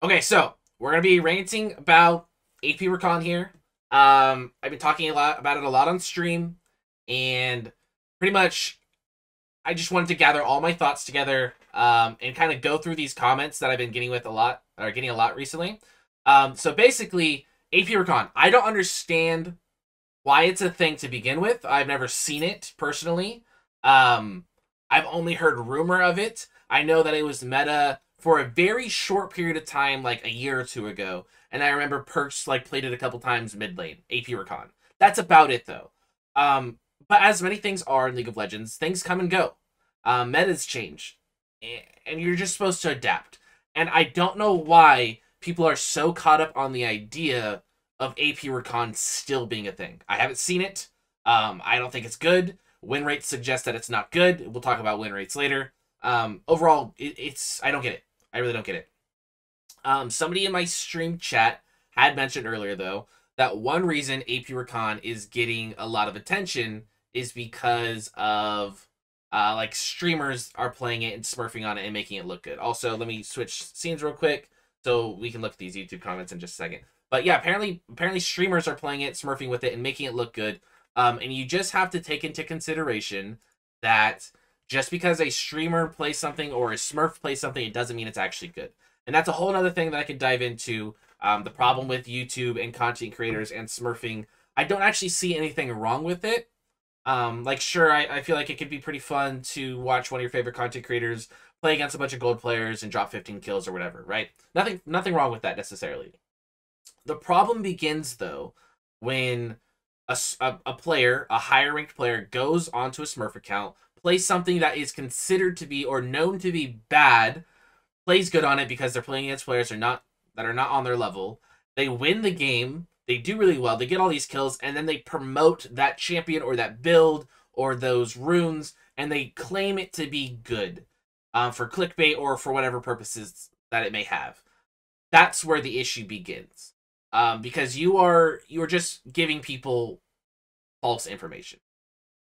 Okay, so we're gonna be ranting about AP Recon here. I've been talking a lot about it a lot on stream, and pretty much I just wanted to gather all my thoughts together, and kind of go through these comments that I've been getting with a lot, or getting a lot recently. So basically, AP Recon, I don't understand why it's a thing to begin with. I've never seen it personally. Um, I've only heard rumor of it. I know that it was meta for a very short period of time, like a year or two ago, and I remember Perks like played it a couple times mid lane. AP Recon. That's about it though. Um, but as many things are in League of Legends, things come and go. Metas change, and you're just supposed to adapt. And I don't know why people are so caught up on the idea of AP Recon still being a thing. I haven't seen it. I don't think it's good. Win rates suggest that it's not good. We'll talk about win rates later. Overall, it's I don't get it. I really don't get it. Somebody in my stream chat had mentioned earlier though that one reason AP Recon is getting a lot of attention is because of like streamers are playing it and smurfing on it and making it look good. Also, let me switch scenes real quick so we can look at these YouTube comments in just a second. But yeah, apparently streamers are playing it, smurfing with it, and making it look good. And you just have to take into consideration that just because a streamer plays something or a smurf plays something, it doesn't mean it's actually good. And that's a whole other thing that I could dive into. The problem with YouTube and content creators and smurfing, I don't actually see anything wrong with it. Like, sure, I feel like it could be pretty fun to watch one of your favorite content creators play against a bunch of gold players and drop 15 kills or whatever, right? Nothing wrong with that necessarily. The problem begins, though, when a player, a higher ranked player, goes onto a Smurf account, plays something that is considered to be or known to be bad, plays good on it because they're playing against players that are not on their level. They win the game, they do really well, they get all these kills, and then they promote that champion or that build or those runes, and they claim it to be good for clickbait or for whatever purposes that it may have. That's where the issue begins. Because you're just giving people false information,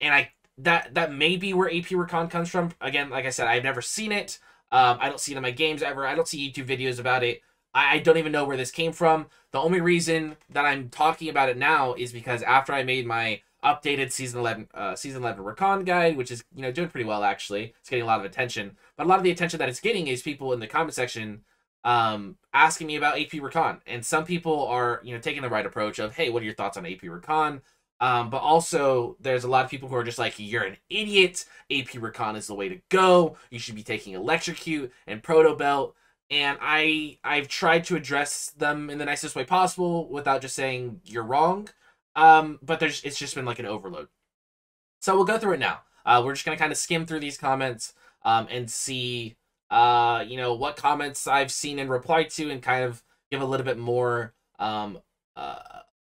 and that may be where AP Recon comes from. Again, like I said, I've never seen it. I don't see it in my games ever. I don't see YouTube videos about it. I don't even know where this came from. The only reason that I'm talking about it now is because after I made my updated season 11 Recon guide, which is doing pretty well actually. It's getting a lot of attention, but a lot of the attention that it's getting is people in the comment section asking me about AP Recon, and some people are taking the right approach of, hey, what are your thoughts on AP Recon? But also there's a lot of people who are just like, you're an idiot, AP Recon is the way to go, you should be taking Electrocute and Proto Belt. And I've tried to address them in the nicest way possible without just saying you're wrong. But it's just been like an overload. So we'll go through it now. We're just gonna kind of skim through these comments and see what comments I've seen and replied to, and kind of give a little bit more of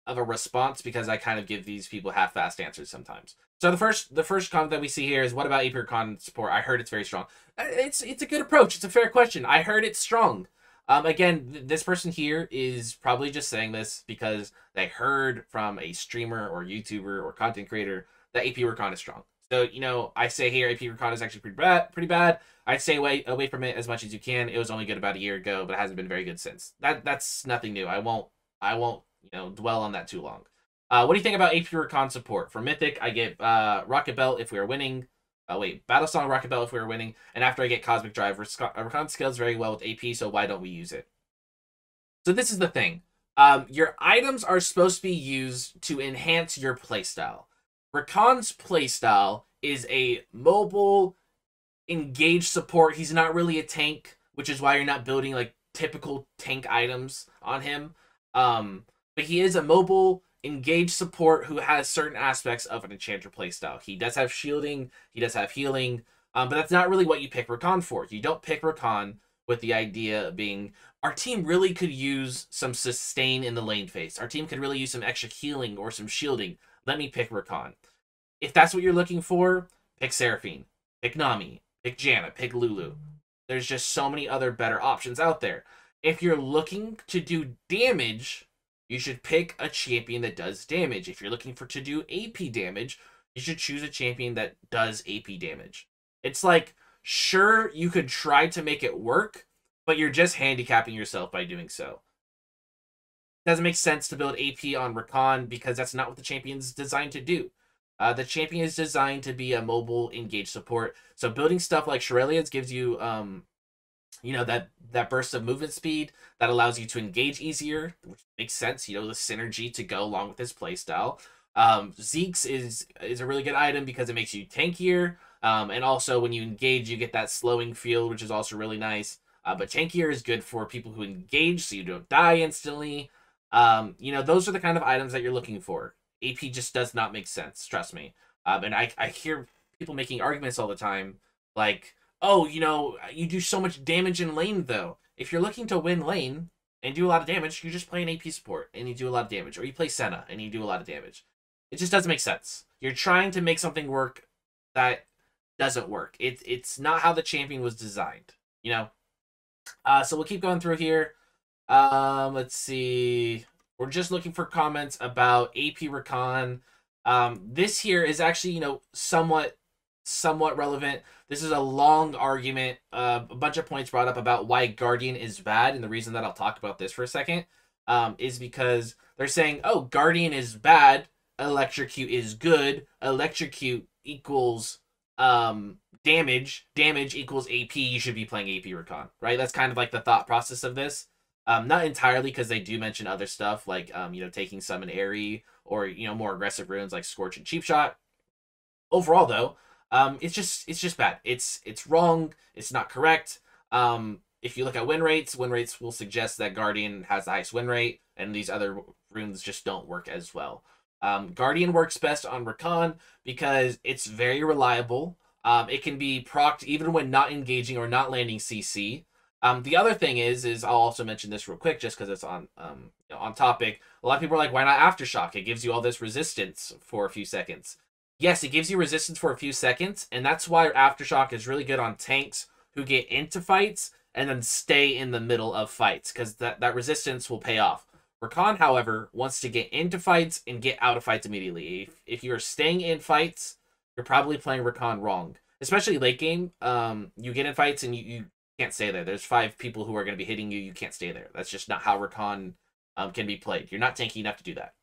a response, because I kind of give these people half-assed answers sometimes. So the first comment that we see here is, what about AP Recon support? I heard it's very strong. It's a good approach. It's a fair question. I heard it's strong. Again, this person here is probably just saying this because they heard from a streamer or YouTuber or content creator that AP Recon is strong. So, I say here AP Recon is actually pretty bad. I'd stay away from it as much as you can. It was only good about a year ago, but it hasn't been very good since. That's nothing new. I won't dwell on that too long. What do you think about AP Recon support? For Mythic, I get Rocket Belt if we are winning. Battle Song, Rocket Belt if we are winning. And after I get Cosmic Drive, Recon scales very well with AP, so why don't we use it? So this is the thing. Your items are supposed to be used to enhance your playstyle. Recon's playstyle is a mobile, engaged support. He's not really a tank, which is why you're not building like typical tank items on him. But he is a mobile, engaged support who has certain aspects of an enchanter playstyle. He does have shielding, he does have healing, but that's not really what you pick Recon for. You don't pick Recon with the idea of being, our team really could use some sustain in the lane phase. Our team could really use some extra healing or some shielding. Let me pick Recon. If that's what you're looking for, pick Seraphine, pick Nami, pick Janna, pick Lulu. There's just so many other better options out there. If you're looking to do damage, you should pick a champion that does damage. If you're looking to do AP damage, you should choose a champion that does AP damage. It's like, sure, you could try to make it work, but you're just handicapping yourself by doing so. Doesn't make sense to build AP on Rakan because that's not what the champion is designed to do. The champion is designed to be a mobile engaged support. So building stuff like Shurelya's gives you, that burst of movement speed that allows you to engage easier, which makes sense. The synergy to go along with his playstyle. Zeke's is a really good item because it makes you tankier. And also when you engage, you get that slowing field, which is also really nice. But tankier is good for people who engage, so you don't die instantly. Those are the kind of items that you're looking for. AP just does not make sense, trust me. And I hear people making arguments all the time, like, oh, you do so much damage in lane, though. If you're looking to win lane and do a lot of damage, you just play an AP support and you do a lot of damage. Or you play Senna and you do a lot of damage. It just doesn't make sense. You're trying to make something work that doesn't work. It's not how the champion was designed, So we'll keep going through here. Let's see. We're just looking for comments about AP Rakan. This here is actually, somewhat relevant. This is a long argument, a bunch of points brought up about why Guardian is bad, and the reason that I'll talk about this for a second is because they're saying, oh, Guardian is bad, Electrocute is good, Electrocute equals damage equals AP, you should be playing AP Rakan, right? That's kind of like the thought process of this. Not entirely, because they do mention other stuff like taking Summon Airy or more aggressive runes like Scorch and Cheap Shot. Overall though, it's just bad. It's wrong. It's not correct. If you look at win rates will suggest that Guardian has the highest win rate, and these other runes just don't work as well. Guardian works best on Rakan because it's very reliable. It can be procced even when not engaging or not landing CC. The other thing is I'll also mention this real quick just because it's on topic. A lot of people are like, why not Aftershock? It gives you all this resistance for a few seconds. Yes, it gives you resistance for a few seconds, and that's why Aftershock is really good on tanks who get into fights and then stay in the middle of fights, because that resistance will pay off. Rakan, however, wants to get into fights and get out of fights immediately. If you're staying in fights, you're probably playing Rakan wrong. Especially late game, you get in fights and you can't stay there. There's 5 people who are going to be hitting you. You can't stay there. That's just not how Rakan can be played. You're not tanky enough to do that.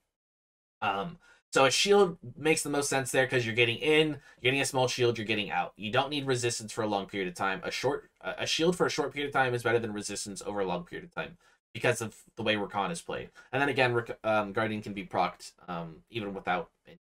So a shield makes the most sense there because you're getting in, you're getting a small shield, you're getting out. You don't need resistance for a long period of time. A shield for a short period of time is better than resistance over a long period of time because of the way Rakan is played. And then again, Guardian can be procced even without it.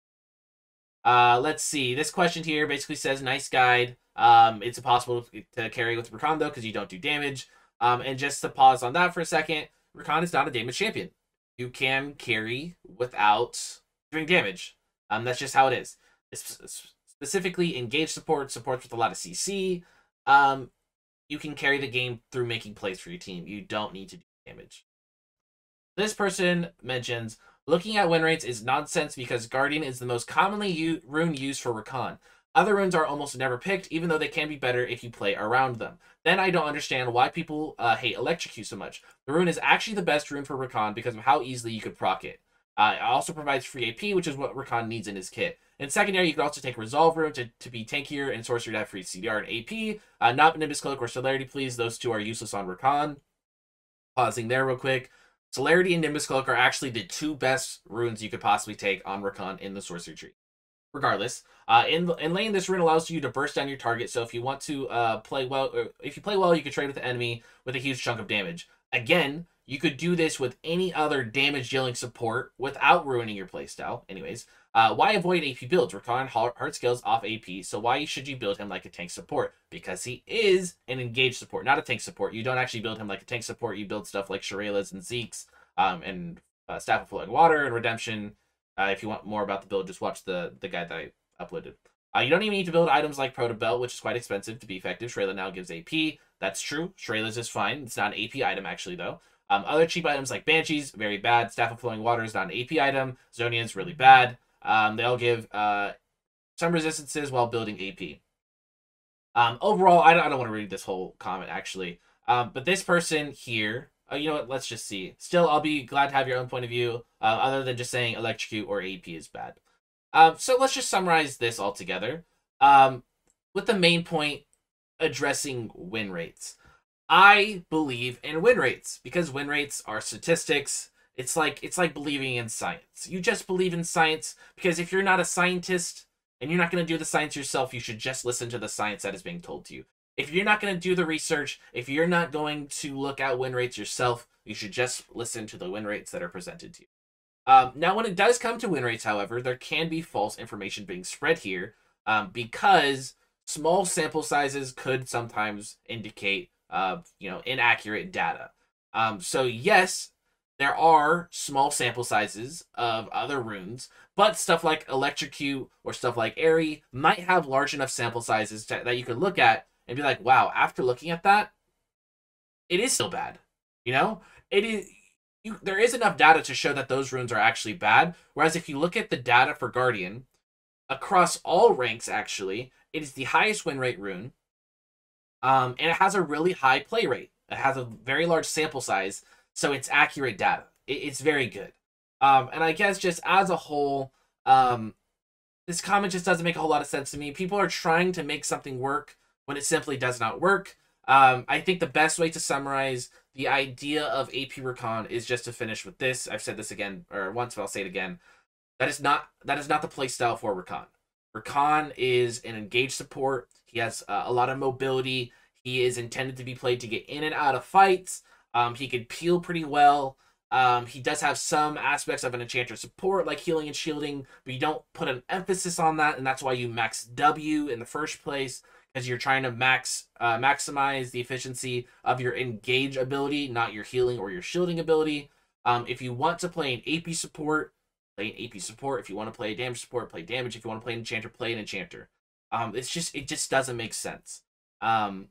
Let's see. This question here basically says, nice guide. It's impossible to carry with Rakan, though, because you don't do damage. And just to pause on that for a second, Rakan is not a damage champion. You can carry without doing damage. That's just how it is. It's specifically engaged supports with a lot of CC. You can carry the game through making plays for your team. You don't need to do damage. This person mentions, looking at win rates is nonsense because Guardian is the most commonly rune used for Rakan. Other runes are almost never picked, even though they can be better if you play around them. Then I don't understand why people hate Electrocute so much. The rune is actually the best rune for Rakan because of how easily you could proc it. It also provides free AP, which is what Rakan needs in his kit. In secondary, you can also take Resolve Rune to be tankier, and Sorcery to have free CDR and AP. Not Nimbus Cloak or Celerity, please. Those two are useless on Rakan. Pausing there real quick. Celerity and Nimbus Cloak are actually the 2 best runes you could possibly take on Rakan in the Sorcery tree. Regardless, in lane, this rune allows you to burst down your target. So if you want to play well, you can trade with the enemy with a huge chunk of damage. Again, you could do this with any other damage dealing support without ruining your playstyle. Anyways, why avoid AP builds? Rakan hard scales off AP, so why should you build him like a tank support? Because he is an engaged support, not a tank support. You don't actually build him like a tank support. You build stuff like Shurela's and Zeke's, and Staff of Flowing Water and Redemption. If you want more about the build, just watch the guide that I uploaded. You don't even need to build items like Proto Belt, which is quite expensive to be effective. Shurela now gives AP. That's true. Shurela's is fine. It's not an AP item, actually, though. Other cheap items like Banshees, very bad. Staff of Flowing Water is not an AP item. Zonia's really bad. They all give some resistances while building AP. Overall, I don't want to read this whole comment, actually. But this person here, you know what? Let's just see. Still, I'll be glad to have your own point of view, other than just saying Electrocute or AP is bad. So let's just summarize this all together. With the main point addressing win rates. I believe in win rates because win rates are statistics. It's like believing in science. You just believe in science because if you're not a scientist and you're not going to do the science yourself, you should just listen to the science that is being told to you. If you're not going to do the research, if you're not going to look at win rates yourself, you should just listen to the win rates that are presented to you. Now, when it does come to win rates, however, there can be false information being spread here because small sample sizes could sometimes indicate, inaccurate data. So yes, there are small sample sizes of other runes, but stuff like Electrocute or stuff like Airy might have large enough sample sizes that you could look at and be like, wow, after looking at that, it is still bad. You know, it is. There is enough data to show that those runes are actually bad. Whereas if you look at the data for Guardian, across all ranks, actually, it is the highest win rate rune. And it has a really high play rate. It has a very large sample size, so it's accurate data. It's very good. And I guess just as a whole, this comment just doesn't make a whole lot of sense to me. People are trying to make something work when it simply does not work. I think the best way to summarize the idea of AP Recon is just to finish with this. I've said this again, or once, but I'll say it again. That is not the playstyle for Recon. Recon is an engaged support. He has a lot of mobility. He is intended to be played to get in and out of fights. He can peel pretty well. He does have some aspects of an enchanter support, like healing and shielding, but you don't put an emphasis on that, and that's why you max W in the first place, because you're trying to maximize the efficiency of your engage ability, not your healing or your shielding ability. If you want to play an AP support, play an AP support. If you want to play a damage support, play damage. If you want to play an enchanter, play an enchanter. It just doesn't make sense. And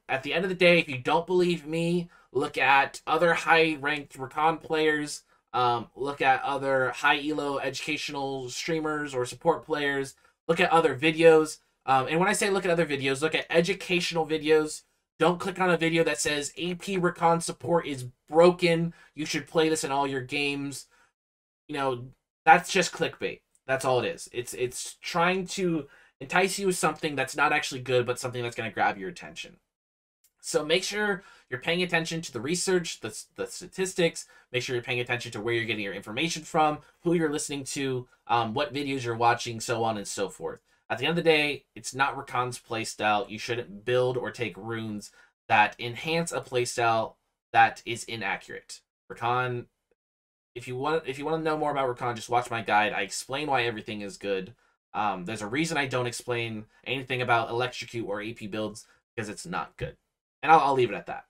at the end of the day, if you don't believe me, look at other high-ranked Recon players. Look at other high elo educational streamers or support players. Look at other videos. And when I say look at other videos, look at educational videos. Don't click on a video that says AP Recon support is broken. You should play this in all your games. You know, that's just clickbait. That's all it is. It's trying to entice you with something that's not actually good, but something that's going to grab your attention. So make sure you're paying attention to the research, the statistics. Make sure you're paying attention to where you're getting your information from, who you're listening to, what videos you're watching, so on and so forth. At the end of the day, it's not Recon's playstyle. You shouldn't build or take runes that enhance a playstyle that is inaccurate. Recon, if you want to know more about Recon, just watch my guide. I explain why everything is good. There's a reason I don't explain anything about Electrocute or AP builds, because it's not good. And I'll leave it at that.